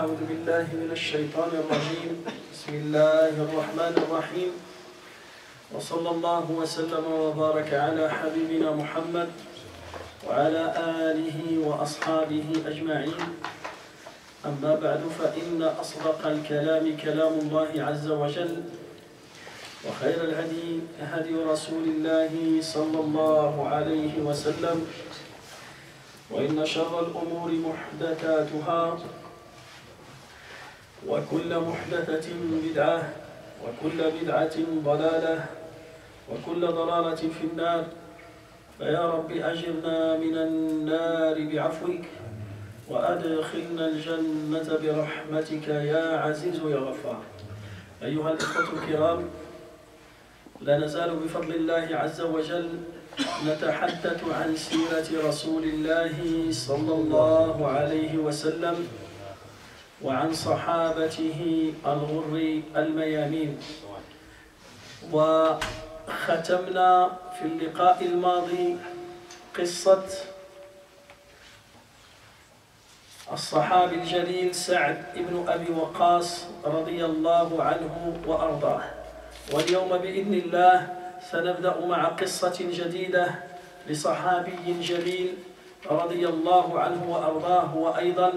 أعوذ بالله من الشيطان الرجيم بسم الله الرحمن الرحيم وصلى الله وسلم وبارك على حبيبنا محمد وعلى آله وأصحابه أجمعين أما بعد فإن أصدق الكلام كلام الله عز وجل وخير الهدي هدي رسول الله صلى الله عليه وسلم وإن شر الأمور محدثاتها وكل محدثة بدعة وكل بدعة ضلالة وكل ضلالة في النار فيا رب أجرنا من النار بعفوك وأدخلنا الجنة برحمتك يا عزيز يا غفار. أيها الإخوة الكرام، لا نزال بفضل الله عز وجل نتحدث عن سيرة رسول الله صلى الله عليه وسلم وعن صحابته الغر الميامين. وختمنا في اللقاء الماضي قصة الصحابي الجليل سعد بن أبي وقاص رضي الله عنه وأرضاه. واليوم بإذن الله سنبدأ مع قصة جديدة لصحابي جليل رضي الله عنه وأرضاه، وأيضا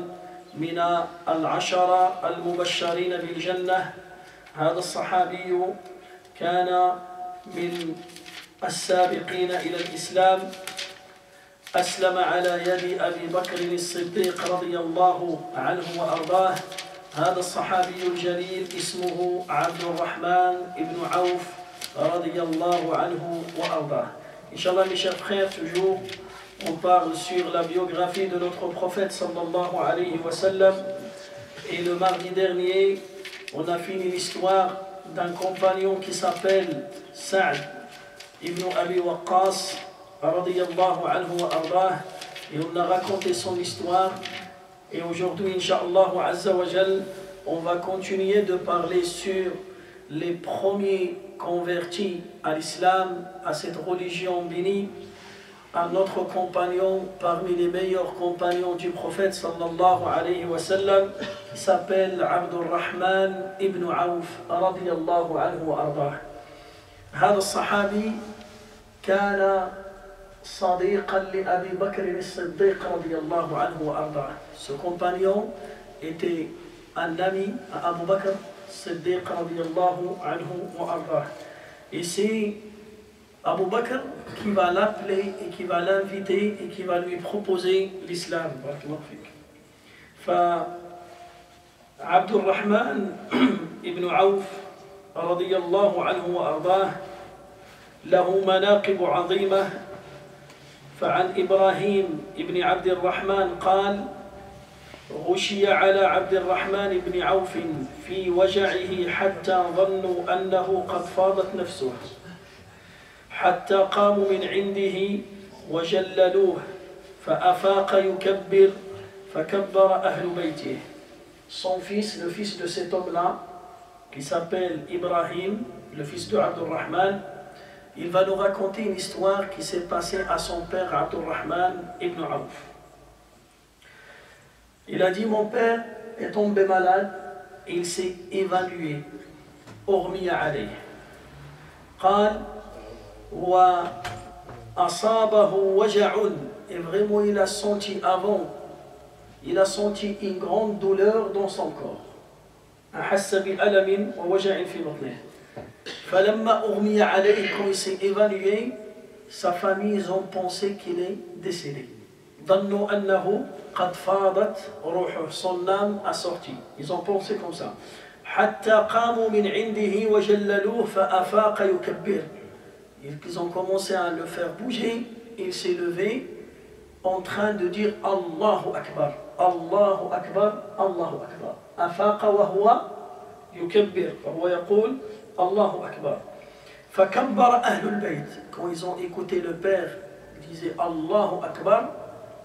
من العشرة المبشرين بالجنة. هذا الصحابي كان من السابقين إلى الإسلام، أسلم على يد أبي بكر الصديق رضي الله عنه وأرضاه. هذا الصحابي الجليل اسمه عبد الرحمن بن عوف رضي الله عنه وأرضاه. Inch'Allah, mes chers frères, toujours on parle sur la biographie de notre prophète sallallahu alayhi wa sallam. Et le mardi dernier, on a fini l'histoire d'un compagnon qui s'appelle Sa'd ibn Abi Waqqas radiyallahu anhu wa ardah. Et on a raconté son histoire. Et aujourd'hui, Inch'Allah Azza wa Jal, on va continuer de parler sur les premiers convertis à l'islam, à cette religion bénie, à notre compagnon parmi les meilleurs compagnons du prophète sallallahu alayhi wa sallam, qui s'appelle Abdurrahman ibn Auf radiyallahu anhu wa ardah. هذا الصحابي كان صديقا لأبي بكر الصديق رضي الله عنه وأرضاه. Ce compagnon était un ami à Abu Bakr Siddiq radiyallahu anhu wa ardah. Et c'est Abu Bakr qui va l'appeler et qui va l'inviter et qui va lui proposer l'islam. فعبد الرحمن ابن عوف رضي الله عنه وأرضاه له مناقب عظيمة. فعن إبراهيم ابن عبد الرحمن قال: غشي على عبد الرحمن بن عوف في وجعه حتى ظنوا أنه قد فاضت نفسه حتى قاموا من عنده وجللوه فأفاق يكبر فكبر أهل بيته. Son fils, le fils de cet homme-là, qui s'appelle Ibrahim, le fils de Abdurrahman, il va nous raconter une histoire qui s'est passée à son père Abdurrahman ibn Auf. Il a dit: mon père est tombé malade et il s'est évanoué. أغمي عليه. قال: وأصابه وجع. Et vraiment il a senti avant, il a senti une grande douleur dans son corps. أحس بألم ووجع في بطنه. فلما أغمي عليه, quand il s'est évanoué, sa famille, ils ont pensé qu'il est décédé. ظنوا أنه قد فاضت روحه, son âme a sorti. Ils ont pensé comme ça. حتى قاموا من عنده وجللوه فأفاق يكبر. Ils ont commencé à le faire bouger. Il s'est levé en train de dire Allahu Akbar, Allahu Akbar, Allahu Akbar. أفاق وهو يكبر فهو يقول Allahu Akbar. فكبر أهل البيت. Quand ils ont écouté le père disait Allahu Akbar,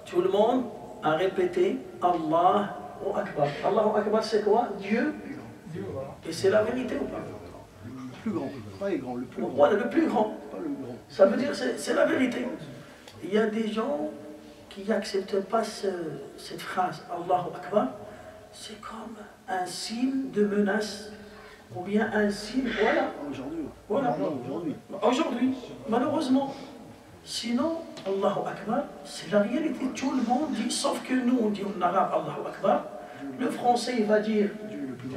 tout le monde a répété Allahu Akbar. Allahu Akbar, c'est quoi? Dieu. Et c'est la vérité ou pas? Le plus grand, pas les grands, le plus grand. Voilà, le plus grand. Pas le grand. Ça veut dire c'est la vérité. Il y a des gens qui n'acceptent pas cette phrase Allahu Akbar. c'est comme un signe de menace, ou bien un signe, voilà. Aujourd'hui. Voilà. Aujourd'hui. Aujourd'hui, malheureusement. Sinon, Allahu Akbar, c'est la réalité. Tout le monde dit, sauf que nous, on dit en arabe Allahu Akbar. Le français, il va dire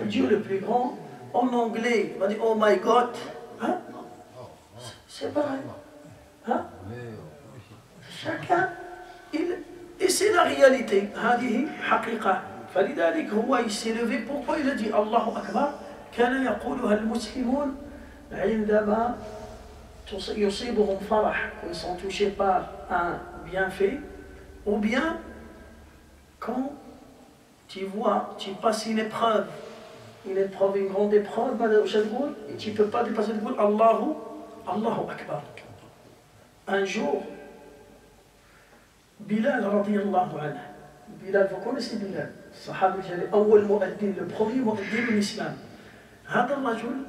Dieu le plus grand. En anglais, il va dire Oh my God. Hein? C'est pareil. Hein? Chacun, et c'est la réalité. هذه حقيقة. فلذلك هو il s'est levé. Pourquoi il a dit Allahu Akbar? كان يقولها المسلمون عندما يصيبهم فرح, ils sont touchés par un bienfait, ou bien quand tu vois, tu passes une épreuve, une grande épreuve, et tu ne peux pas dépasser le bout, Allahu Akbar. Un jour, Bilal radiyallahu anhu, Bilal, vous connaissez Bilal, Sahabi Jalil, أول مؤذن, le premier مؤذن de l'islam. هذا الرجل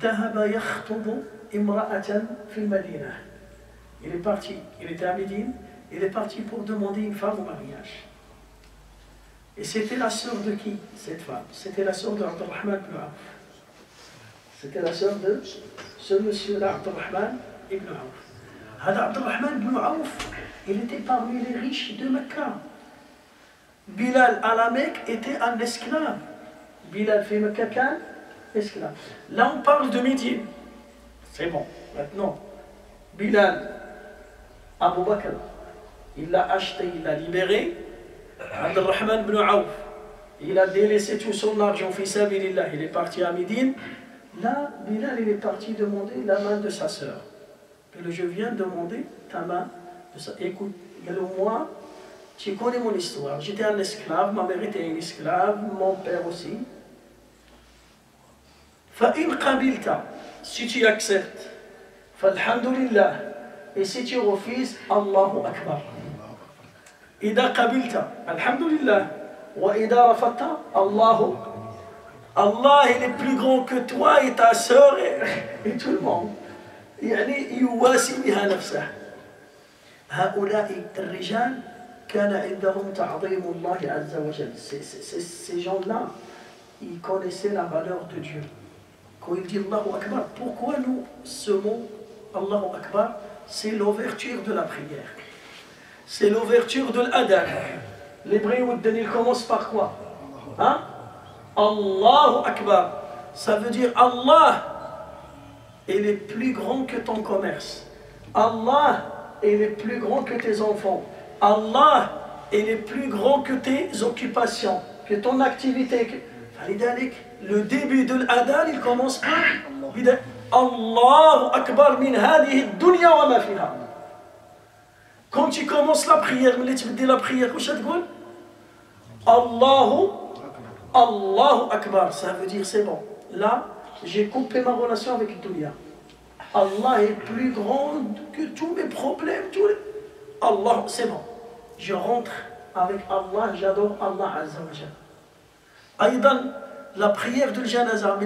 ذهب يخطب امرأة في المدينة. Il est parti, il était à Médine, il est parti pour demander une femme au mariage. Et c'était la sœur de qui, cette femme? C'était la sœur de Abdurrahman ibn Auf. C'était la sœur de ce monsieur-là, Abdurrahman ibn Auf. Abdurrahman ibn Auf, il était parmi les riches de Mecca. Bilal à la Mecque était un esclave. Bilal fait Mecca qu'un esclave. Là on parle de Médine. C'est bon. Maintenant, Bilal, Abu Bakr, il l'a acheté, il l'a libéré. Abdurrahman ibn Auf, il a délaissé tout son argent, fi sabilillah, il est parti à Médine. Là, Bilal, il est parti demander la main de sa sœur. Et je viens demander ta main. Écoute, moi, tu connais mon histoire. J'étais un esclave, ma mère était une esclave, mon père aussi. فإن قبلت, si tu acceptes, فالحمدلله, et si tu refuses, Allahu Akbar. إذا قبلت, alhamdulillah, وإذا رفضت, Allah il est plus grand que toi et ta sœur et tout le monde. يعني يواسي بها نفسه. هؤلاء الرجال كان عندهم تعظيم الله عز وجل. Ces gens-là, ils connaissaient la valeur de Dieu. Quand il dit Allahu Akbar, pourquoi nous, ce mot Allahu Akbar, c'est l'ouverture de la prière. C'est l'ouverture de l'adhan. L'hébreu, il commence par quoi? Hein? Allahu Akbar. Ça veut dire Allah, il est plus grand que ton commerce. Allah, il est plus grand que tes enfants. Allah, il est plus grand que tes occupations, que ton activité. Le début de l'adhan, il commence par Allahu Akbar min hadihi dunya wa ma fiha. Quand tu commences la prière, tu dis la prière, Allahu Akbar, ça veut dire c'est bon. Là, j'ai coupé ma relation avec le dunya. Allah est plus grand que tous mes problèmes. Allah, c'est bon. Je rentre avec Allah, j'adore Allah Azza wa Jalla. Aïdan, la prière de l'janaza,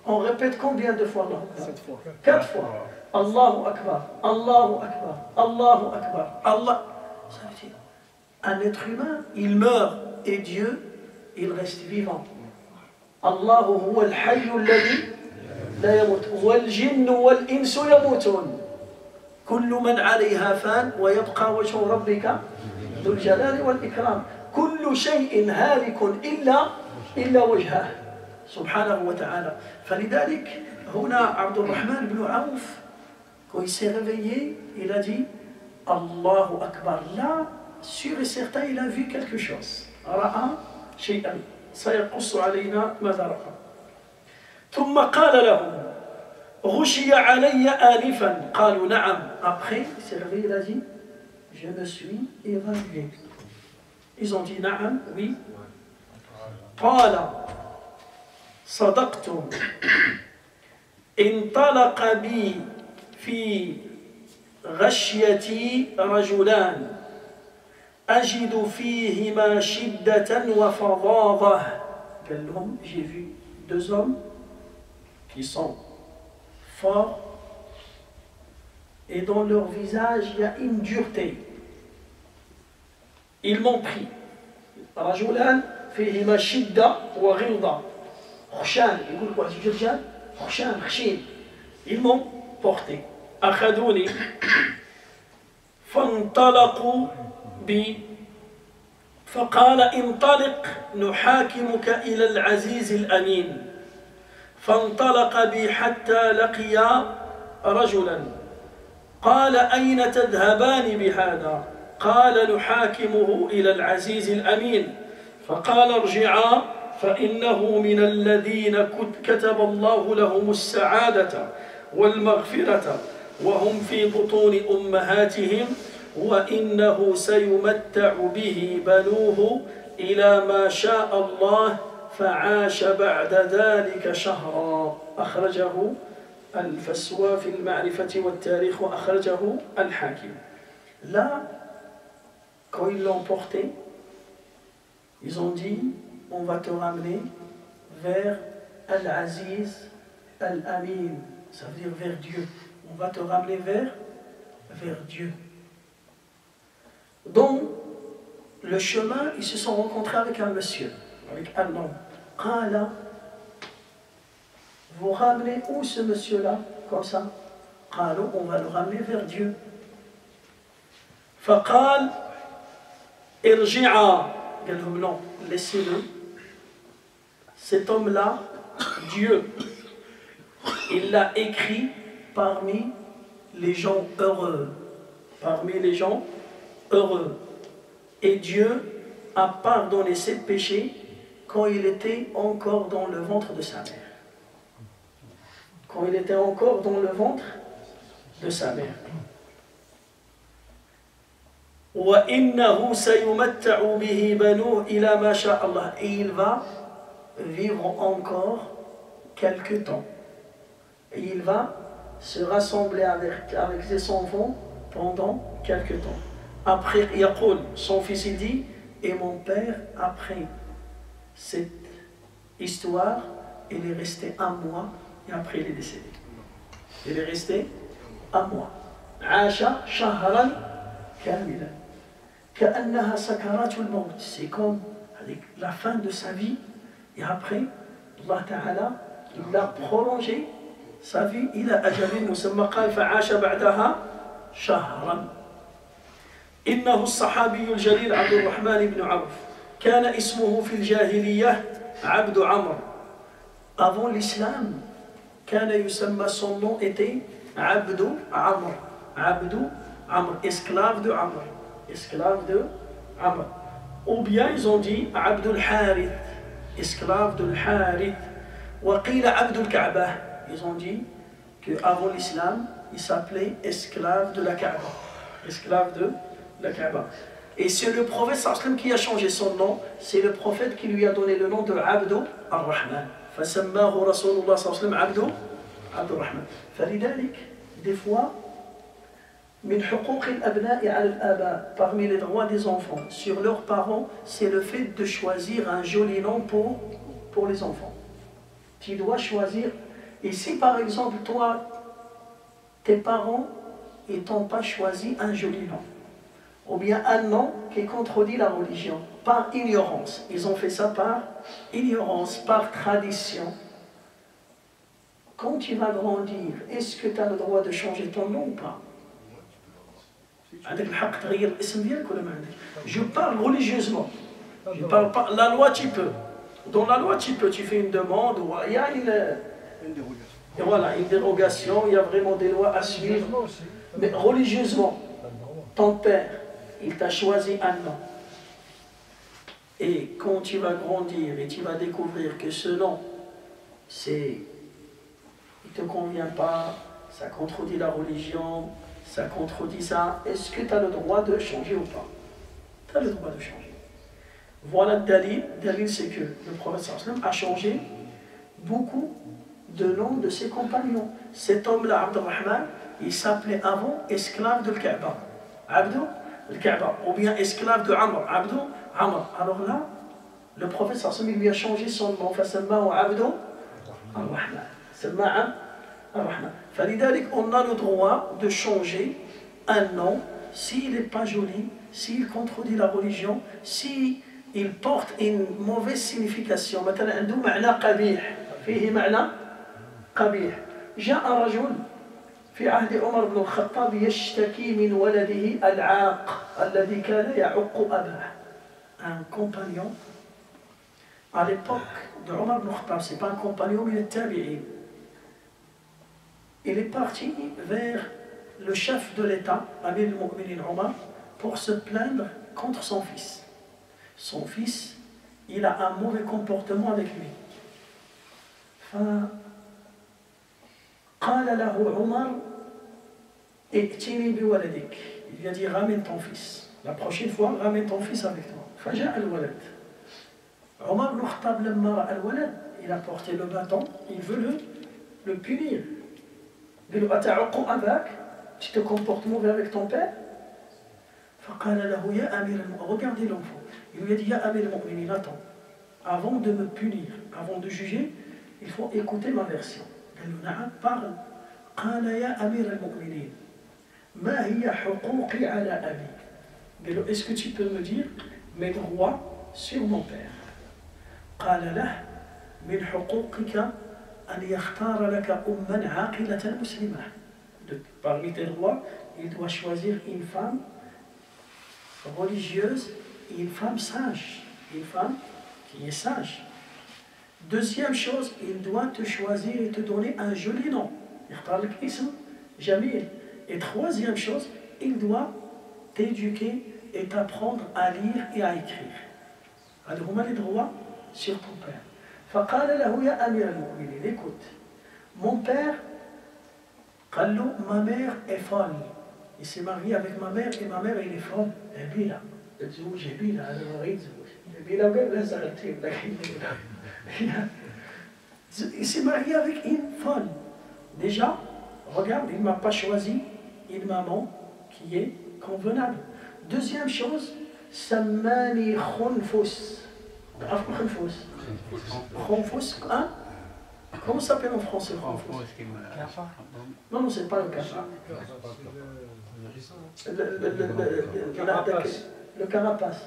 on répète combien de fois là? 7 fois. 4 fois. Allahu Akbar, Allahu Akbar, Allahu Akbar, Allah. Ça veut dire, un être humain, il meurt et Dieu, il reste vivant. Allahu huwa al-hayyu alladhi la yamut wal jinnu wal insu yamutun. Kullu man 'alayha fan wa yabqa wajhu rabbika dhul jalali wal ikram. Kullu shay'in halikun illa wajhah subhanahu wa ta'ala. فلذلك هنا عبد الرحمن بن عوف quand il s'est réveillé, il a dit Allahu Akbar. Là, sûr et certain, il a vu quelque chose. رأى شيئا سيقص علينا ماذا رأى. ثم قال لهم غشي علي آنفا قالوا نعم. Après, il s'est réveillé, il a dit je me suis évanoui. Ils ont dit نعم, oui. قال صدقتم انطلق بي في غشيتي رجلان أجد فيهما شدة وفظاظة. J'ai vu 2 hommes qui sont forts et dans leur visage il y a une dureté. Ils m'ont pris. رجلان فيهما شدة وغلظة خشان يقول لك واحد الرجال خشان خشين ils m'ont porté أخذوني فانطلقوا بي فقال انطلق نحاكمك إلى العزيز الأمين فانطلق بي حتى لقيا رجلا قال أين تذهبان بهذا قال نحاكمه إلى العزيز الأمين فقال ارجعا فإنه من الذين كتب الله لهم السعادة والمغفرة وهم في بطون أمهاتهم وإنه سيمتع به بنوه إلى ما شاء الله فعاش بعد ذلك شهرا أخرجه الفسوى في المعرفة والتاريخ وأخرجه الحاكم. Là, quand ils l'ont porté, ils ont dit on va te ramener vers Al-Aziz Al-Amin, ça veut dire vers Dieu. On va te ramener vers Dieu. Dans le chemin, ils se sont rencontrés avec un monsieur, avec un homme. Qala, vous ramenez où ce monsieur-là, comme ça? Qala, on va le ramener vers Dieu. Faqal, irji'a, non, laissez-le. Cet homme-là, Dieu, il l'a écrit parmi les gens heureux. Parmi les gens heureux. Et Dieu a pardonné ses péchés quand il était encore dans le ventre de sa mère. Quand il était encore dans le ventre de sa mère. وَإِنَّهُ سَيُمَتَّعُ بِهِ بَنُوهُ إِلَى مَا شَاءَ اللَّهُ. Et il va vivre encore quelque temps. Et il va se rassembler avec ses enfants pendant quelque temps. Après, Yaqul, son fils, il dit, et mon père, après cette histoire, il est resté un mois, et après il est décédé. Il est resté un mois. Aasha shahran kamila. Ka'annaha sakaratul maut. C'est comme la fin de sa vie, et après, Allah Ta'ala, il a prolongé sa vie. Il a ajalé musamma qal fa'asha ba'daha shahran. إنه الصحابي الجليل عبد الرحمن بن عوف كان اسمه في الجاهلية عبد عمرو. Avant l'islam, كان يسمى son nom était عبد عمرو. عبد عمرو, esclave de Amr. Esclave de Amr. Ou bien ils ont dit عبد الحارث, esclave de Harith. وقيل عبد الكعبة. Ils ont dit qu'avant l'islam, il s'appelait esclave de la Kaaba. Esclave de la Kaaba. Et c'est le prophète sallam qui a changé son nom. C'est le prophète qui lui a donné le nom de Abdu ar-Rahman. فسماه رسول الله صلى الله عليه وسلم عبد الرحمن. فلذلك des fois من حقوق الأبناء على الآباء, parmi les droits des enfants sur leurs parents, c'est le fait de choisir un joli nom pour les enfants. Tu dois choisir. Et si par exemple toi, tes parents, ils t'ont pas choisi un joli nom, ou bien un nom qui contredit la religion, par ignorance. Ils ont fait ça par ignorance, par tradition. Quand tu vas grandir, est-ce que tu as le droit de changer ton nom ou pas? Je parle religieusement. Je parle pas. La loi, tu peux. Dans la loi, tu peux. Tu fais une demande, ou il y a une dérogation. Et voilà, une dérogation, il y a vraiment des lois à suivre. Mais religieusement, ton père, il t'a choisi un nom. Et quand tu vas grandir et tu vas découvrir que ce nom, il ne te convient pas, ça contredit la religion, ça contredit ça, est-ce que tu as le droit de changer ou pas? Tu as le droit de changer. Voilà le dalil. Le dalil, c'est que le prophète sallam a changé beaucoup de noms de ses compagnons. Cet homme-là, Abdurrahman, il s'appelait avant esclave de Kaaba. Abdu al-Kaaba, ou bien esclave de Amr, Abdu Amr. Alors là, le prophète sallam lui a changé son nom. Fasammahu Abdu ar-Rahman. Samma ar-Rahman. Falidalik, on a le droit de changer un nom s'il n'est pas joli, s'il contredit la religion, si il porte une mauvaise signification. مثلا عنده معنى قبيح، فيه معنى قبيح. جاء رجل في عهد عمر بن الخطاب يشتكي من ولده العاق الذي كان يعق أباه. Un compagnon à l'époque de Omar ibn Khattab, c'est pas un compagnon mais le tabi'in. Il est parti vers le chef de l'État, Amir al-Mu'minin Omar, pour se plaindre contre son fils. Son fils, il a un mauvais comportement avec lui. فقال له عمر ائتني بولدك. Il lui a dit ramène ton fils. La prochaine fois, ramène ton fils avec toi. فجاء الولد. Omar ibn Khattab, لما رأى الولد, il a porté le bâton, il veut le punir. Il lui a dit أتعق أباك, tu te comportes mauvais avec ton père. فقال له يا أمير المؤمنين, regardez l'enfant. Il lui a dit يا أمير المؤمنين, attends, avant de me punir, avant de juger, il faut écouter ma version. قال له نعم, parle. قال يا أمير المؤمنين ما هي حقوقي على أبي. قال له est-ce que tu peux me dire mes droits sur mon père. قال له من حقوقك أن يختار لك أما عاقلة مسلمة. Parmi tes droits, il doit choisir une femme religieuse et une femme sage, une femme qui est sage. Deuxième chose, il doit te choisir et te donner un joli nom. يختار لك اسم جميل. Et troisième chose, il doit t'éduquer et t'apprendre à lire et à écrire. هذا هما les droits sur ton père. فقال له يا أمير المؤمنين, écoute, mon père, قال له ma mère est folle. Il s'est marié avec ma mère et ma mère elle est folle. هبيلة. تزوج هبيلة, هذا ما غير تزوج. هبيلة وقال لا زغلتي Il s'est marié avec une folle. Déjà, regarde, il ne m'a pas choisi une maman qui est convenable. Deuxième chose, Sammani Khonfous. Khonfous. Khonfous, hein? Comment ça s'appelle en français Khonfous? Non, non, c'est pas le cafard. Le carapace.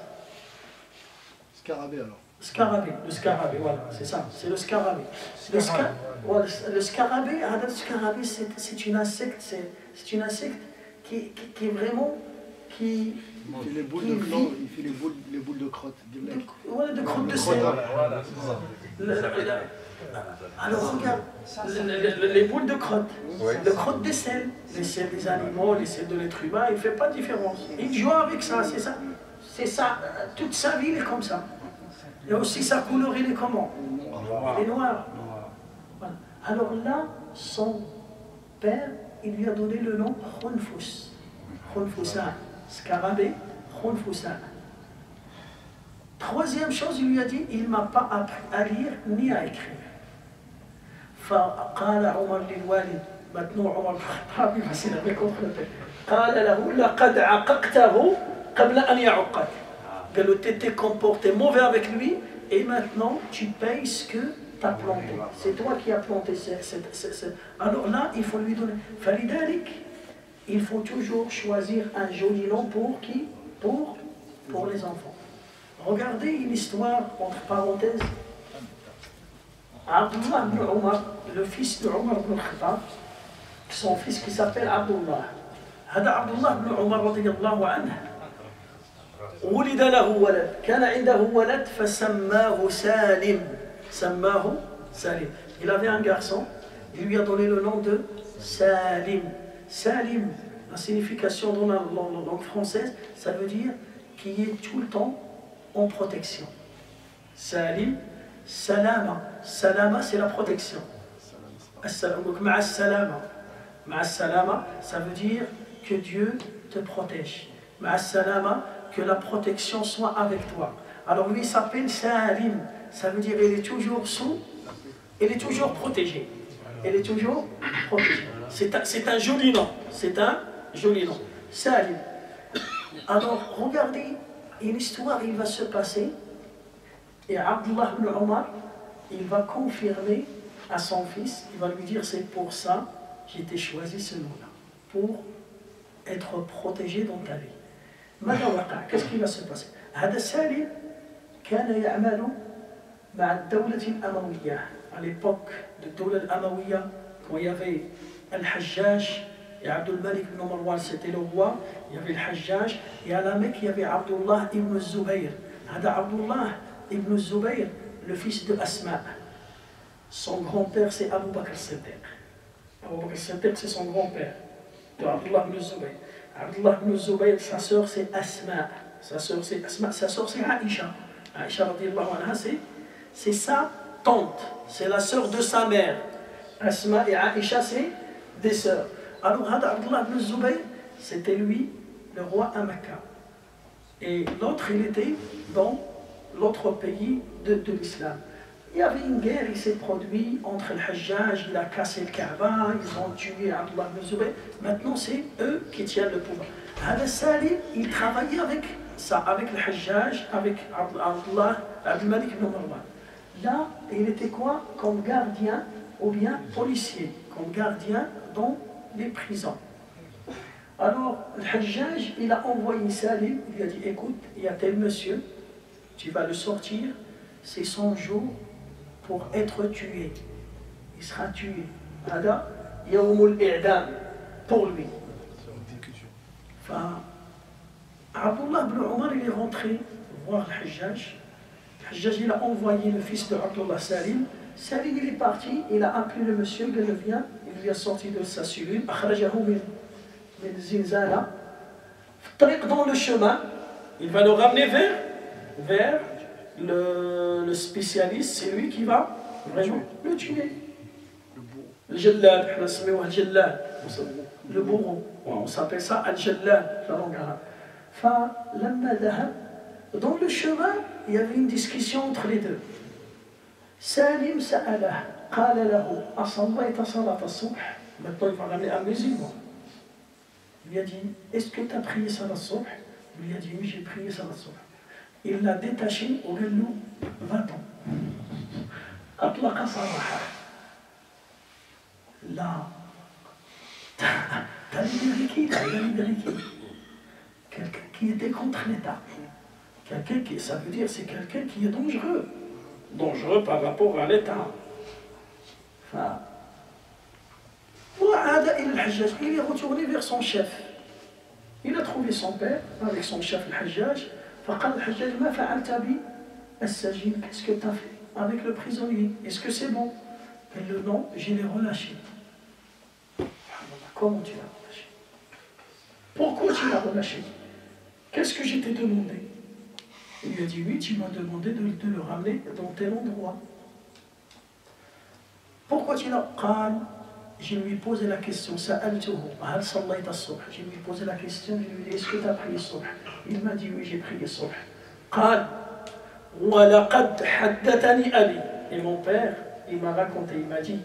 Scarabée alors. Scarabée, le scarabée, voilà, c'est ça, c'est le scarabée. Le scarabée, c'est une insecte, c'est une insecte qui est vraiment qui fait les boules de blanc, il fait les boules de crotte. Voilà, de crotte de sel. Alors regarde, les boules de crotte, le crotte de sel, les sels des animaux, les sels de l'être humain, il ne fait pas de différence. Il joue avec ça, c'est ça. C'est ça, toute sa vie il est comme ça. Et aussi sa couleur, il est comment? Il est noir. Voilà. Alors là, son père, il lui a donné le nom Khonfous. Khonfousa, scarabée, Khonfousa. Troisième chose, il lui a dit, il ne m'a pas appris à lire ni à écrire. فقال عمر للوالد, maintenant عمر الخطاب il va s'énerver contre le père. قال له لقد عققته قبل أن يعقك. Que le t'étais comporté mauvais avec lui et maintenant tu payes ce que tu as planté. C'est toi qui as planté. Alors là, il faut lui donner. Falidalik, il faut toujours choisir un joli nom pour qui? Pour les enfants. Regardez une histoire, entre parenthèses. Abdullah ibn Omar, le fils de Omar ibn Khattab, son fils qui s'appelle Abdullah. هذا Abdullah ibn Omar رضي الله عنه. ولد له ولد كان عنده ولد فسماه سالم سماه سالم. Il avait un garçon, il lui a donné le nom de Salim. Salim, la signification dans la langue française, ça veut dire qui est tout le temps en protection. Salim, salama. Salama, c'est la protection. Ma'a salama. Ma'a salama, ça veut dire que Dieu te protège. Ma'a salama, que la protection soit avec toi. Alors lui s'appelle Salim, ça veut dire il est toujours il est toujours protégé. Il est toujours protégé. C'est un joli nom, c'est un joli nom. Salim. Alors regardez, une histoire il va se passer et Abdullah ibn Omar, il va confirmer à son fils, il va lui dire c'est pour ça j'ai été choisi ce nom-là, pour être protégé dans ta vie. Qu'est-ce qui va se passer? هذا سالم كان يعمل مع الدولة الأموية. À l'époque de الدولة الأموية, quand il y avait Al-Hajjaj et Abdul Malik ibn Marwan, c'était le roi, il y avait Al-Hajjaj, et à la Mecque, il y avait Abdullah ibn Zubayr. Hada Abdullah ibn Zubayr, le fils de Asma. Son grand-père, c'est Abu Bakr Siddiq. Abu Bakr Siddiq, c'est son grand-père, de Abdullah ibn Zubayr. Abdullah ibn Zubayr, sa sœur, c'est Asma. Sa sœur, c'est Asma. Sa sœur, c'est Aïcha. Aïcha, radiyallahu anha, c'est sa tante. C'est la sœur de sa mère. Asma et Aïcha, c'est des sœurs. Alors, Abdullah ibn Zubayr, c'était lui, le roi à Mecca. Et l'autre, il était dans l'autre pays de l'islam. Il y avait une guerre, il s'est produit entre le Hajjaj, il a cassé le Kaaba, ils ont tué Abdullah ibn Zubayr. Maintenant, c'est eux qui tiennent le pouvoir. Hada Salim, il travaillait avec ça, avec le Hajjaj, avec Abdul Malik ibn Marwan. Là, il était quoi? Comme gardien ou bien policier, comme gardien dans les prisons. Alors, le Hajjaj, il a envoyé Salim, il lui a dit, écoute, il y a tel monsieur, tu vas le sortir, c'est 100 jours pour être tué. Il sera tué. Hada, yawmul i'dam, pour lui. Abdullah ibn Omar, il est rentré voir le Hajjaj. Le Hajjaj, il a envoyé le fils de Abdullah Salim. Salim, il est parti, il a appelé le monsieur, il vient, il lui a sorti de sa cellule, dans le chemin, il va le ramener vers le spécialiste, c'est lui qui va vraiment le tuer. Le Jallad, le bourreau, on s'appelle ça Al-Jallad, la langue arabe. Dans le chemin, il y avait une discussion entre les deux. Salim sa'alah, qala lahu, asallayta salat as-subh. Maintenant, il va ramener un musulman. Il lui a dit, est-ce que tu as prié salat as-subh? Il lui a dit, oui, j'ai prié salat as-subh. Il l'a détaché au galou, va-t'en. Atlaqa saraha. Là, t'as libéré qui? Quelqu'un qui était contre l'État. Quelqu'un qui, ça veut dire, c'est quelqu'un qui est dangereux. Dangereux par rapport à l'État. Enfin, il est retourné vers son chef. Il a trouvé son père avec son chef, le Hajjaj. Qu'est-ce que tu as fait avec le prisonnier? Est-ce que c'est bon? Il dit non, je l'ai relâché. Comment tu l'as relâché? Pourquoi tu l'as relâché? Qu'est-ce que je t'ai demandé? Il lui a dit oui, tu m'as demandé de le ramener dans tel endroit. Pourquoi tu l'as? Je lui ai posé la question, je lui ai posé la question, je lui ai dit, est-ce que tu as prié subh? Il m'a dit oui, j'ai prié subh. Et mon père, il m'a raconté, il m'a dit,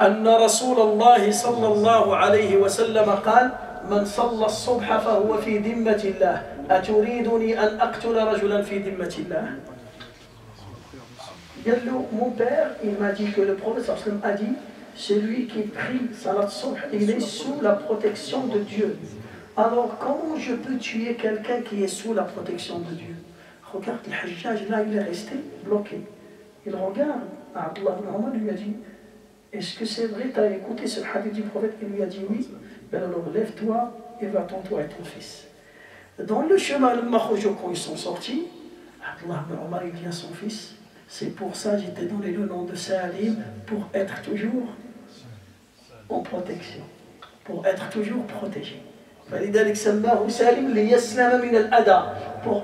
أن رسول الله صلى الله عليه وسلم قال من صلى الصبح فهو في ذمة الله أتريدني أن أقتل رجلا في ذمة الله. Mon père, il m'a dit que le prophète a dit, celui qui prie salat subh, il est sous la protection de Dieu. Alors comment je peux tuer quelqu'un qui est sous la protection de Dieu? Regarde le Hajjaj, là il est resté bloqué. Il regarde, Abdullah ibn Omar lui a dit, est-ce que c'est vrai, tu as écouté ce hadith du prophète? Il lui a dit oui. Ben alors lève-toi et va-t'en toi et ton fils. Dans le chemin, quand ils sont sortis, Abdullah ibn Omar il dit à son fils, c'est pour ça que j'étais donné le nom de Salim, pour être toujours en protection, pour être toujours protégé. Pour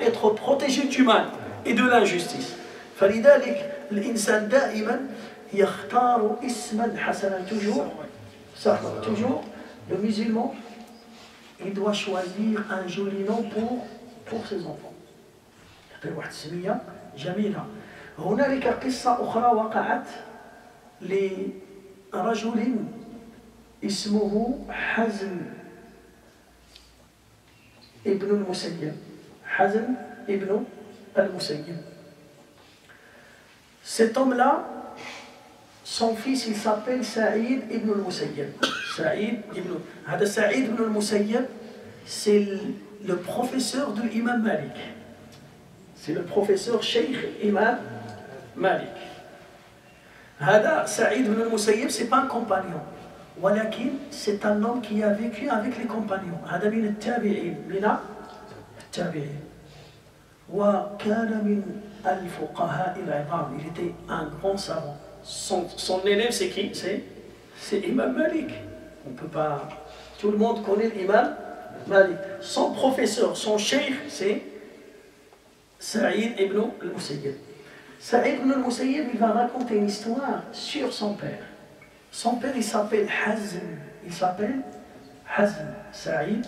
être protégé du mal et de l'injustice. Toujours, le musulman, il doit choisir un joli nom pour ses enfants. جميلة. هنالك قصة أخرى وقعت لرجل اسمه حزم ابن المسيب. حزم ابن المسيب. Cet homme-là, son fils, il s'appelle Saïd ibn al-Musayyib. Saïd ibn al-Musayyib, c'est le professeur de l'imam Malik. C'est le professeur Cheikh Imam Malik. Hada Saïd ibn al-Musayyib, ce n'est pas un compagnon. ولكن c'est un homme qui a vécu avec les compagnons. هذا من التابعين من التابعين. وكان من الفقهاء العظام. Il était un grand savant. Son élève c'est qui? C'est Imam Malik. On peut pas. Tout le monde connaît l'imam Malik. Son professeur, son cheikh, c'est Saïd ibn al-Musayyib. Saïd ibn al-Musayyib, il va raconter une histoire sur son père. Son père, il s'appelle Hazm. Il s'appelle Hazm. Saïd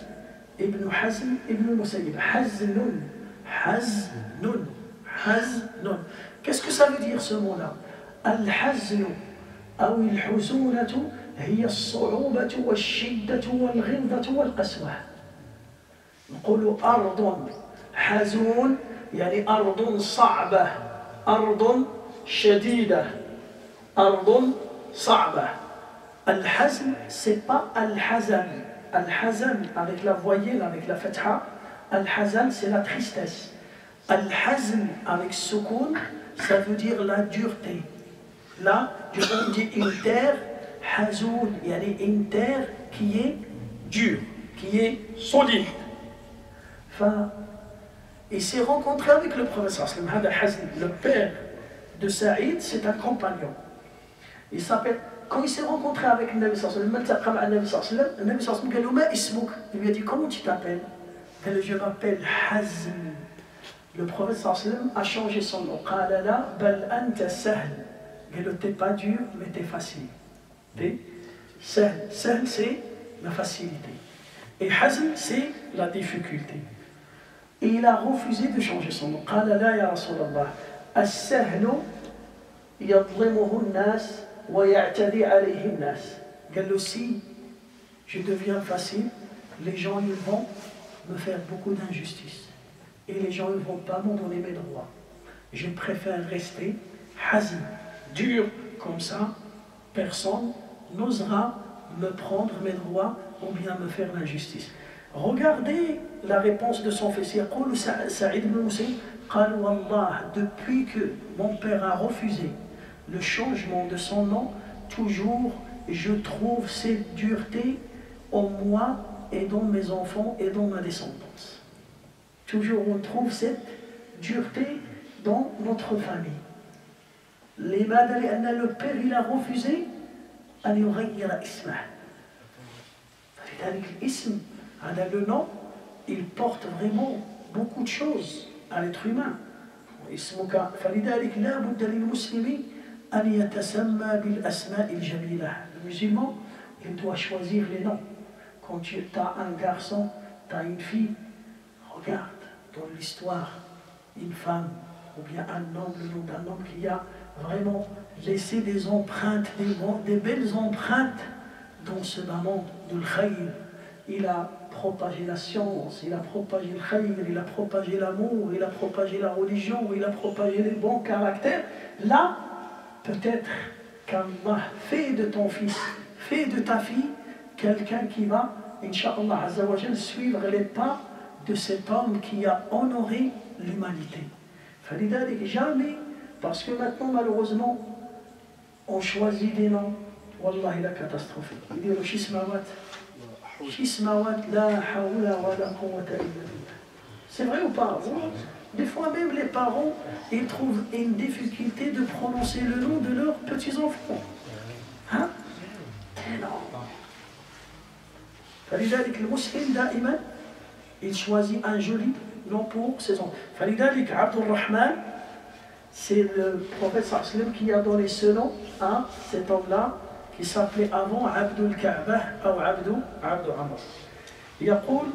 ibn Hazm ibn al-Musayyib. Haznun. Haznun. Haznun. Qu'est-ce que ça veut dire ce mot-là? Al-Haznu. أو الحزونة هي الصعوبة والشدة والغلظة والقسوة. نقول أرض حزون يعني أرض صعبة، أرض شديدة، أرض صعبة. الحزن c'est pas الحزن. الحزن avec la voyelle, avec la fatha. الحزن c'est la tristesse. الحزن avec sukun, ça veut dire la dureté. Là, on dit une terre, hazoun, il y a une terre qui est dure, qui est solide. Enfin, il s'est rencontré avec le professeur. Le père de Saïd, c'est un compagnon. Il s'appelle. Quand il s'est rencontré avec le Nabi sallallahu alayhi wa sallam, le Nabi sallallahu alayhi wa sallam, il lui a dit comment tu t'appelles? Il a dit je m'appelle Hazm. Le professeur sallallahu alayhi wa sallam a changé son nom. Qala la bal anta sahl. T'es pas dur, mais t'es facile. T'es sahl. Sahl, c'est la facilité. Et Hazm, c'est la difficulté. Et il a refusé de changer son nom. قال لا يا رسول الله السهل يظلمه الناس ويعتدي عليه الناس. قال له si je deviens facile, les gens ils vont me faire beaucoup d'injustice. Et les gens ils vont pas m'en donner mes droits. Je préfère rester hazm. Dur comme ça, personne n'osera me prendre mes droits ou bien me faire l'injustice. Regardez la réponse de son fils. يقول سعيد بن المسيب قال والله depuis que mon père a refusé le changement de son nom, toujours je trouve cette dureté en moi et dans mes enfants et dans ma descendance. Toujours on trouve cette dureté dans notre famille. لماذا؟ لأن le père il a refusé أن يغير اسمه. فلذلك الاسم هذا le nom il porte vraiment beaucoup de choses à l'être humain. اسمك فلذلك لا بد للمسلم أن يتسمى بالأسماء الجميلة. Le musulman il doit choisir les noms. Quand tu as un garçon, tu as une fille, regarde dans l'histoire une femme ou bien un homme, le nom d'un homme qui a vraiment laisser des empreintes, des belles empreintes dans ce monde de l'khayr. Il a propagé la science, il a propagé le khayr, il a propagé l'amour, il a propagé la religion, il a propagé les bons caractères. Là, peut-être qu'Allah fait de ton fils, fait de ta fille, quelqu'un qui va, Inch'Allah Azzawajal, suivre les pas de cet homme qui a honoré l'humanité. Falidalik, jamais. Parce que maintenant, malheureusement, on choisit des noms. Wallah, la catastrophe. Il dit le Shismawat. Shismawat, la hawla wa la quwwata illa billah. C'est vrai ou pas? Des fois même, les parents, ils trouvent une difficulté de prononcer le nom de leurs petits-enfants. Hein? Non. فلذلك المسلم دائما il choisit un joli nom pour ses enfants. فلذلك عبد الرحمن, c'est le prophète sallam qui a donné ce nom à cet homme-là qui s'appelait avant Abdul Ka'bah ou Abdu Amr. يقول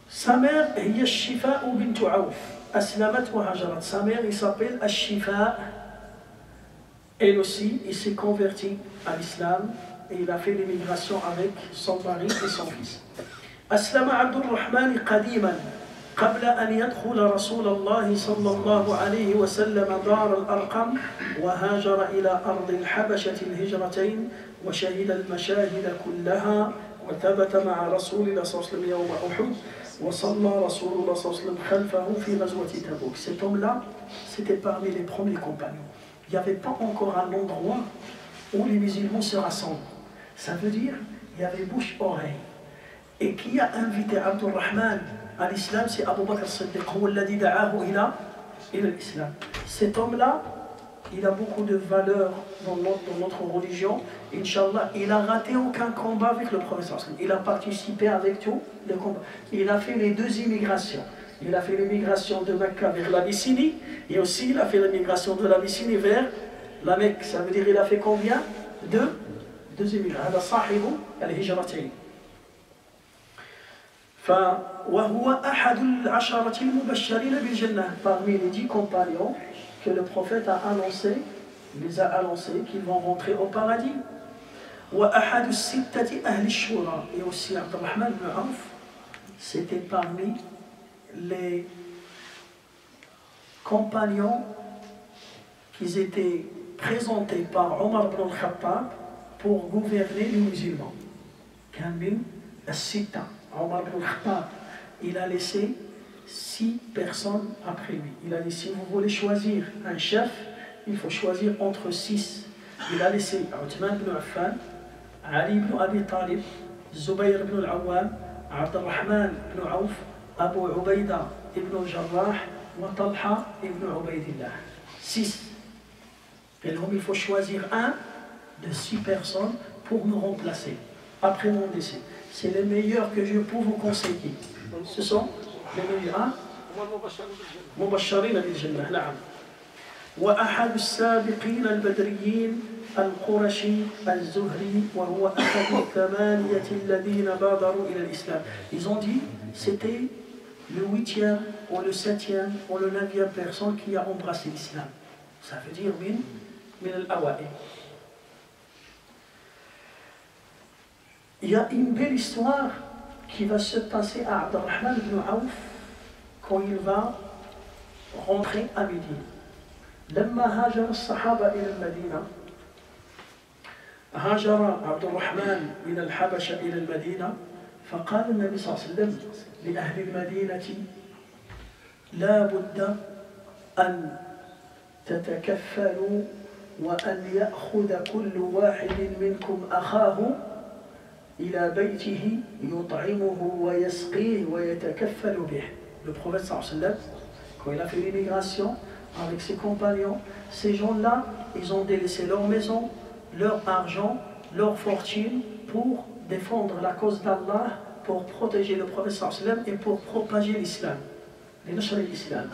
sa mère هي الشفاء بنت عوف أسلمت وهاجرت. Sa mère il s'appelle Al-Shifa. Elle aussi il s'est converti à l'islam et il a fait l'immigration avec son mari et son fils. أسلم عبد الرحمن قديما قبل أن يدخل رسول الله صلى الله عليه وسلم دار الأرقم وهاجر إلى أرض الحبشة الهجرتين وشهد المشاهد كلها وثبت مع رسول الله صلى الله عليه وسلم يوم أحد وصلى رسول الله صلى الله عليه وسلم خلفه في غزوة تبوك. Cet homme-là, c'était parmi les premiers compagnons. Il n'y avait pas encore un endroit où les musulmans se rassemblent. Ça veut dire il y avait bouche-oreille. Et qui a invité Abdurrahman à l'islam, c'est Abu Bakr as-Siddiq, هو الذي دعاه إلى l'islam. Cet homme-là, il a beaucoup de valeur dans notre religion. Inch'Allah, il n'a raté aucun combat avec le professeur. Il a participé avec tous les combats. Il a fait les deux immigrations. Il a fait l'immigration de Mecca vers l'Abyssinie et aussi il a fait l'immigration de l'Abyssinie vers la Mecque. Ça veut dire qu'il a fait combien? Deux immigrations. هذا صاحب الهجرتين. وهو أحد العشرة المبشرين بالجنة. Parmi les 10 compagnons que le prophète a annoncé, il les a annoncés qu'ils vont rentrer au paradis. وأحد الستة أهل الشورى. Et aussi Abdurrahman ibn Auf, c'était parmi les compagnons qui étaient présentés par Omar ibn al-Khattab pour gouverner les musulmans. كان من الستة. Omar ibn al-Khattab, il a laissé 6 personnes après lui. Il a dit, si vous voulez choisir un chef, il faut choisir entre 6. Il a laissé Uthman ibn Affan, Ali ibn Abi Talib, Zubayr ibn al-Awwam, Abdurrahman ibn Auf, Abu Ubaida ibn al-Jarrah, wa Talha ibn Ubaidillah. 6. Et donc il faut choisir un de 6 personnes pour me remplacer après mon décès. C'est les meilleurs que je peux vous conseiller. Ce sont les meilleurs. مبشرين بالجنة. نعم. وأحد السابقين البدريين القرشي الزهري وهو أحد الثمانية الذين بادروا إلى الإسلام. Ils ont dit c'était le 8e ou le 7e ou le 9e personne qui a embrassé l'islam. Ça veut dire من الأوائل. Il y a une belle histoire qui va se passer à Abdurrahman ibn Auf quand il va rentrer à Médine. لما هاجر الصحابة إلى المدينة هاجر عبد الرحمن من الحبشة إلى المدينة فقال النبي صلى الله عليه وسلم لأهل المدينة لا بد أن تتكفلوا وأن يأخذ كل واحد منكم أخاه إلى بيته يطعمه ويسقيه ويتكفل به. Le prophète sallallahu alayhi wa sallam, quand il a fait l'immigration avec ses compagnons, ces gens-là, ils ont délaissé leur maison, leur argent, leur fortune pour défendre la cause d'Allah, pour protéger le prophète sallallahu alayhi wa sallam et pour propager l'islam, لنشر الإسلام.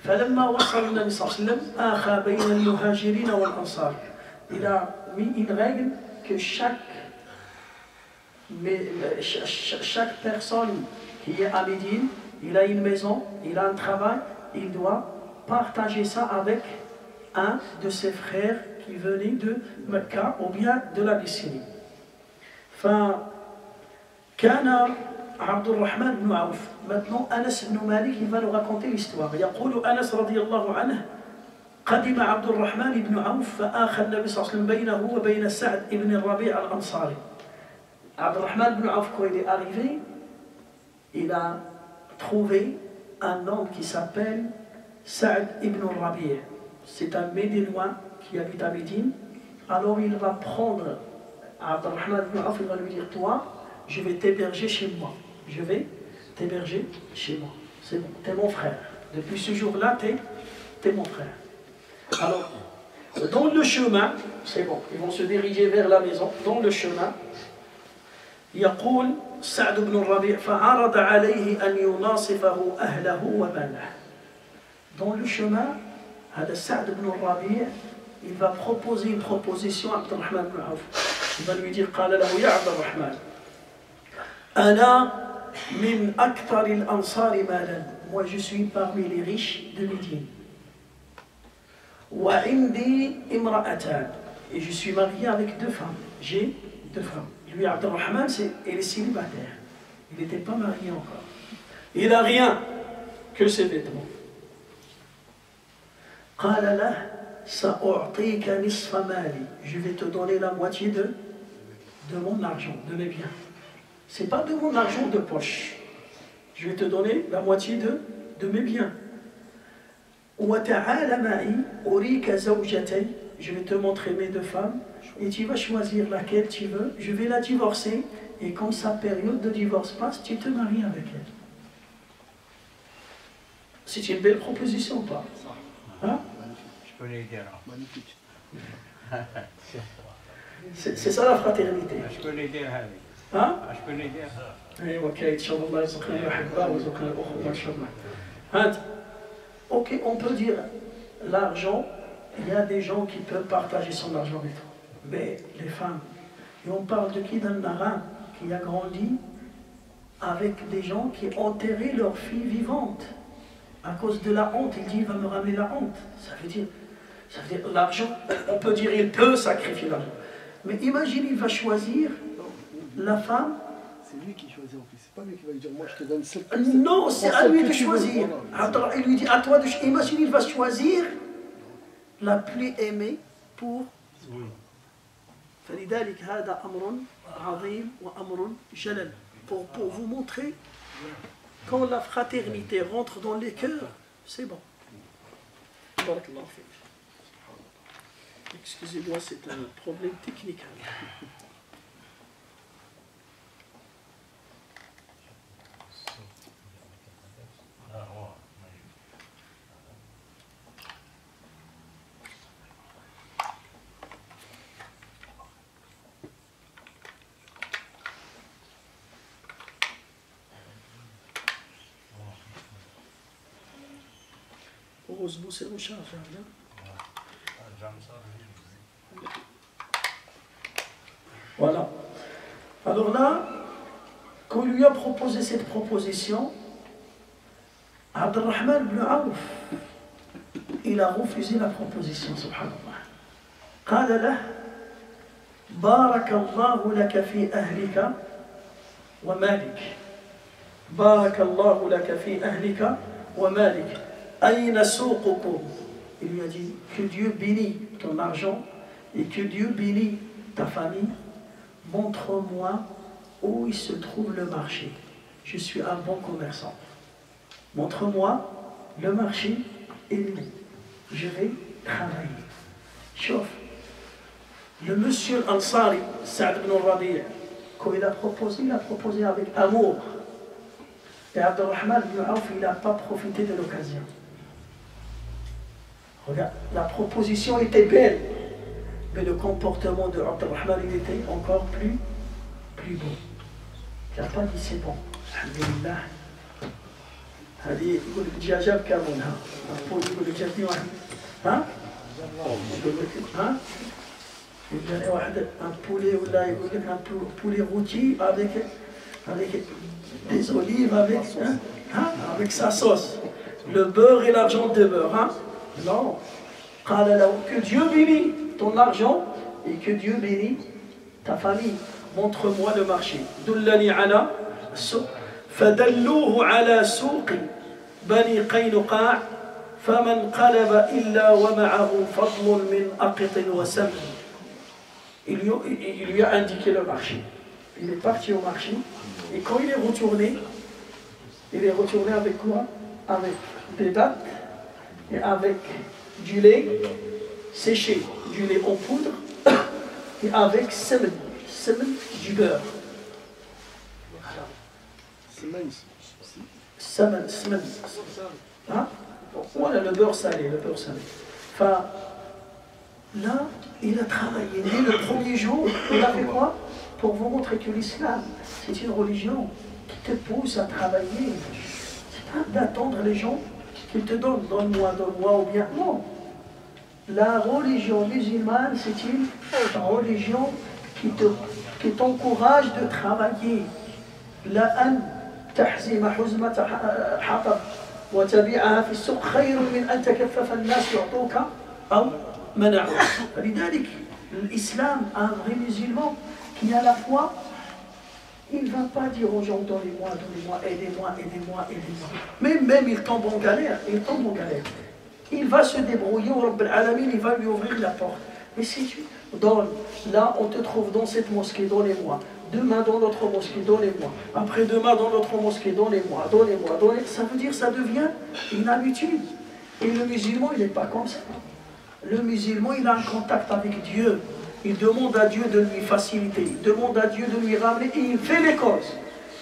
فلما وصل النبي صلى الله عليه وسلم آخى بين المهاجرين والأنصار. Il a mis une règle que chaque personne qui est à Médine, il a une maison, il a un travail, il doit partager ça avec un de ses frères qui venait de Mecca ou bien de l'Abyssinie. فكان عبد الرحمن بن عوف. Maintenant Anas ibn Malik, il va nous raconter l'histoire. يقول أنس رضي الله عنه قدم عبد الرحمن بن عوف فآخى النبي صلى الله عليه وسلم بينه وبين سعد بن الربيع الأنصاري. Abdurrahman ibn Auf, quand il est arrivé, il a trouvé un homme qui s'appelle Sa'd ibn Rabi'. C'est un Médinois qui habite à Médine. Alors il va prendre Abdurrahman ibn Auf, il va lui dire, toi, je vais t'héberger chez moi. Je vais t'héberger chez moi. C'est bon, t'es mon frère. Depuis ce jour-là, t'es mon frère. Alors, dans le chemin, c'est bon, ils vont se diriger vers la maison. Dans le chemin, يقول سعد بن الربيع فعرض عليه أن يناصفه أهله وماله. Dans le chemin, هذا سعد بن الربيع, il va proposer une proposition à Abdurrahman ibn Auf. Il va lui dire قال له يا عبد الرحمن أنا من أكثر الأنصار مالا. Moi je suis parmi les riches de Médine. وعندي امرأتان. Et je suis marié avec 2 femmes. J'ai 2 femmes. Lui, Abdurrahman, il est célibataire. Il n'était pas marié encore. Il n'a rien que ses vêtements. قال له سأعطيك نصف مالي. Je vais te donner la moitié de mon argent, de mes biens. Ce n'est pas de mon argent de poche. je vais te donner la moitié de mes biens. Je vais te montrer mes deux femmes et tu vas choisir laquelle tu veux. Je vais la divorcer et quand sa période de divorce passe, tu te maries avec elle. C'est une belle proposition, pas? Hein? Je peux l'aider alors. Magnifique. C'est ça la fraternité. Je peux l'aider هذه. Hein? Je peux l'aider. ايوا كاين ان شاء الله يرزقنا الاحبه ويرزقنا الاخوه ان شاء الله. هات. Ok, on peut dire l'argent, il y a des gens qui peuvent partager son argent avec toi. Mais les femmes, et on parle de qui? D'un arabe qui a grandi avec des gens qui ont enterré leur fille vivante. À cause de la honte, il dit il va me ramener la honte. Ça veut dire l'argent, on peut dire il peut sacrifier l'argent. Mais imagine, il va choisir la femme. C'est lui qui choisit en plus, c'est pas lui qui va lui dire moi je te donne cette. Non, c'est à lui de choisir. Attends, il lui dit à toi de choisir. Imagine, il va choisir la plus aimée pour. فلذلك هذا أمر عظيم وأمر جلل. Pour vous montrer, quand la fraternité rentre dans les cœurs, c'est bon. Excusez-moi, c'est un problème technique. Heureusement, c'est recharge. Voilà. Alors là, quand il lui a proposé cette proposition, Abdurrahman ibn Auf, il a refusé la proposition, subhanallah. قال له بارك الله لك في أهلك ومالك بارك الله لك في أهلك ومالك أين سوقكم. Il lui a dit que Dieu bénit ton argent et que Dieu bénit ta famille. Montre-moi où il se trouve le marché. Je suis un bon commerçant. Montre-moi le marché et je vais travailler. Chauffe. Le monsieur Ansari, Saad ibn Rabi', quand il a proposé avec amour. Et Abdurrahman ibn Auf, il n'a pas profité de l'occasion. Regarde, la proposition était belle, mais le comportement de Abdurrahman, il était encore plus beau. Il n'a pas dit c'est bon. Alhamdulillah. هذه يقول لك دجاجه بكامونها البول يقول لك جاتني واحد ها يقول لك ها يجاني واحد ان بولي ولا يقول لك ان بولي روتي avec des olives avec sa sauce, le beurre et l'argent de beurre, hein? Non. Que Dieu bénisse ton argent et que Dieu bénisse ta famille. Montre-moi le marché. Dullani ala souq. فدلوه على سوق بني قينقاع فما انقلب إلا ومعه فضل من أقط وسمن. Il lui a indiqué le marché. Il est parti au marché et quand il est retourné avec quoi? Avec des dattes et avec du lait séché, du lait en poudre et avec semen du beurre. Semen. Hein? Voilà le beurre salé, Enfin, là, il a travaillé. Dès le premier jour, il a fait quoi? Pour vous montrer que l'islam, c'est une religion qui te pousse à travailler. C'est pas d'attendre les gens qu'ils te donnent, donne-moi, ou bien. Non. La religion musulmane, c'est une religion qui t'encourage de travailler. La an تحزم حزمة حطب وتبيعها في السوق خير من أن تكفف الناس يعطوك أو منعوك. فلذلك l'islam, un vrai musulman qui a la foi, il ne va pas dire aux gens donnez-moi, aidez-moi. Même il tombe en galère. Il va se débrouiller, il va lui ouvrir la porte. Mais si tu donnes, là on te trouve dans cette mosquée, donnez-moi. Demain dans l'autre mosquée, donnez-moi. Après-demain dans l'autre mosquée, donnez-moi, donnez-moi, donnez-moi. Ça veut dire ça devient une habitude. Et le musulman, il n'est pas comme ça. Le musulman, il a un contact avec Dieu. Il demande à Dieu de lui faciliter. Il demande à Dieu de lui ramener. Et il fait les causes.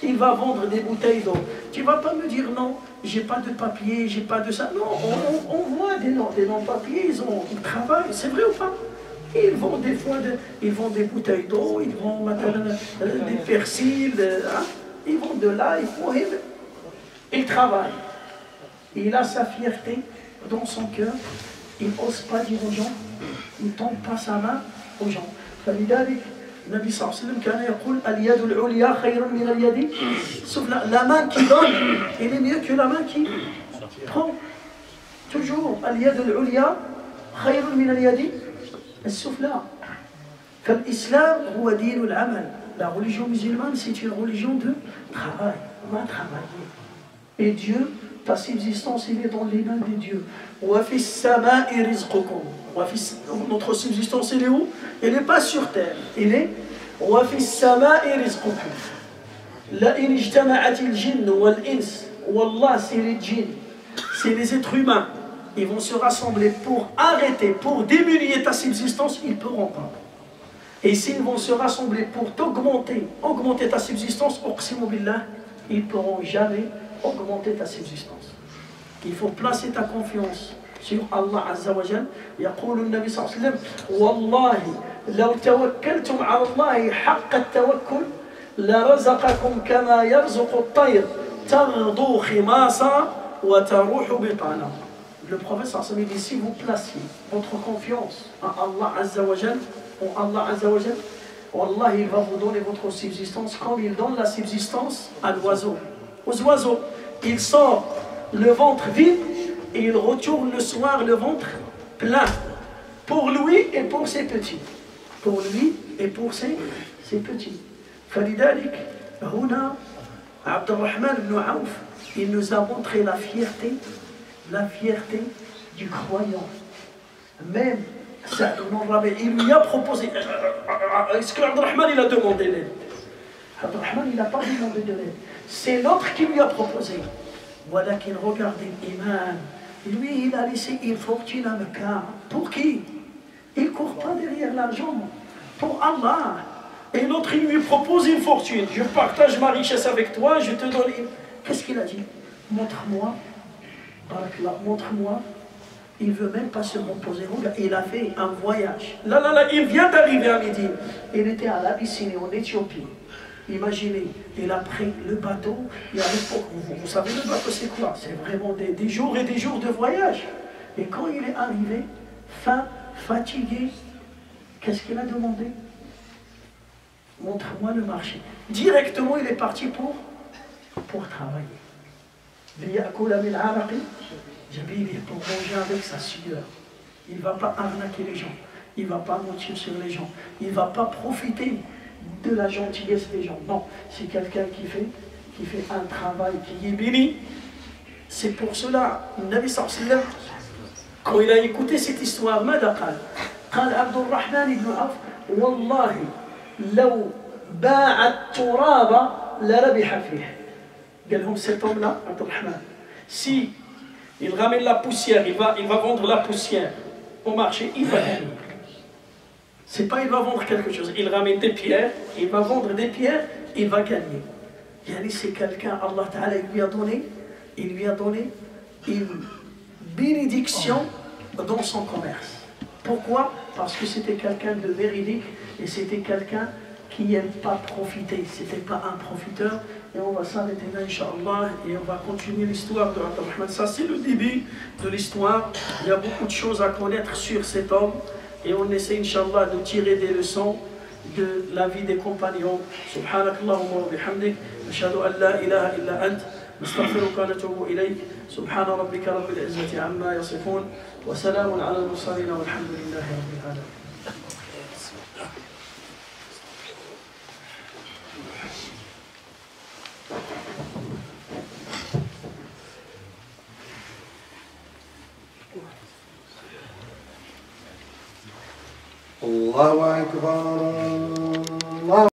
Il va vendre des bouteilles d'eau. Tu ne vas pas me dire non, j'ai pas de papier, j'ai pas de ça. Non, on voit des non-papiers, ils travaillent. C'est vrai ou pas? Ils vendent des fois ils vendent des bouteilles d'eau, ils vendent des persils, hein? Ils vendent de l'ail. Il travaille. Il a sa fierté dans son cœur. Il n'ose pas dire aux gens, il ne tend pas sa main aux gens. فلذلك النبي صلى الله عليه وسلم كان يقول اليد العليا خير من اليد. Sauf la main qui donne, elle est mieux que la main qui prend. Toujours اليد العليا خير من اليد السفلى. فالإسلام هو دين العمل. La religion musulmane, c'est une religion de travail. On va travailler. Et Dieu, ta subsistance, il est dans les mains de Dieu. Notre subsistance, elle est où? Elle n'est pas sur terre. Elle est Wallah, c'est les djinns, c'est les êtres humains. Ils vont se rassembler pour arrêter, pour diminuer ta subsistance, ils ne pourront pas. Et s'ils vont se rassembler pour augmenter ta subsistance, ils ne pourront jamais augmenter ta subsistance. Il faut placer ta confiance sur Allah Azza wa Jal. يقول النبي صلى الله عليه وسلم والله لو توكلتم على الله حق التوكل لرزقكم كما يرزق الطير تغدو خماصا وتروح بطانا. Le prophète sallallahu alayhi wa sallam dit si vous placiez votre confiance en Allah Azza wa Jal, Wallah, il va vous donner votre subsistance comme il donne la subsistance à l'oiseau. Aux oiseaux, il sort le ventre vide et il retourne le soir le ventre plein. Pour lui et pour ses petits. Pour lui et pour ses petits. فلذلك هنا عبد الرحمن بن عوف, il nous a montré la fierté du croyant. Même Saad ibn Rabi, il lui a proposé. Est-ce que Abdurrahman il a demandé l'aide? Abdurrahman il n'a pas demandé de l'aide. C'est l'autre qui lui a proposé. Voilà qu'il regardait l'imam. Lui il a laissé une fortune à Mecca. Pour qui? Il ne court pas derrière l'argent. Pour Allah. Et l'autre il lui propose une fortune. Je partage ma richesse avec toi, je te donne une. Qu'est-ce qu'il a dit? Montre-moi. Montre-moi. Il ne veut même pas se reposer. Il a fait un voyage. Là, il vient d'arriver à Médine. Il était à l'Abyssinie, en Éthiopie. Imaginez, il a pris le bateau. Vous savez, le bateau, c'est quoi? C'est vraiment des jours et des jours de voyage. Et quand il est arrivé, fatigué, qu'est-ce qu'il a demandé? Montre-moi le marché. Directement, il est parti pour travailler. Pour manger avec sa sueur. Il ne va pas arnaquer les gens. Il ne va pas mentir sur les gens. Il ne va pas profiter de la gentillesse des gens. Non, c'est quelqu'un qui fait un travail qui est béni. C'est pour cela, Nabi sallallahu alayhi wa sallam, quand il a écouté cette histoire, ماذا قال؟ قال عبد الرحمن بن عوف والله لو باع التراب لربح فيه. قال لهم cet homme-là, Abd al-Rahman, si il ramène la poussière, il va vendre la poussière au marché, il va gagner. C'est pas il va vendre quelque chose, il ramène des pierres, il va vendre des pierres, il va gagner. C'est quelqu'un, Allah Ta'ala, il lui a donné une bénédiction dans son commerce. Pourquoi? Parce que c'était quelqu'un de véridique et c'était quelqu'un qui n'aime pas profiter, c'était pas un profiteur. Et on va s'arrêter là, Inch'Allah, et on va continuer l'histoire de Abdurrahman. Ça, c'est le début de l'histoire. Il y a beaucoup de choses à connaître sur cet homme. Et on essaie, Inch'Allah, de tirer des leçons de la vie des compagnons. Subhanakallahumma wa bihamdik. Ashhadu an la ilaha illa ant. Nastaghfiruka wa natubu ilayk. Subhana rabbika rabbil izzati amma yasifun. Wa salamun ala al-mursalin walhamdulillahi rabbil alamin. الله أكبر الله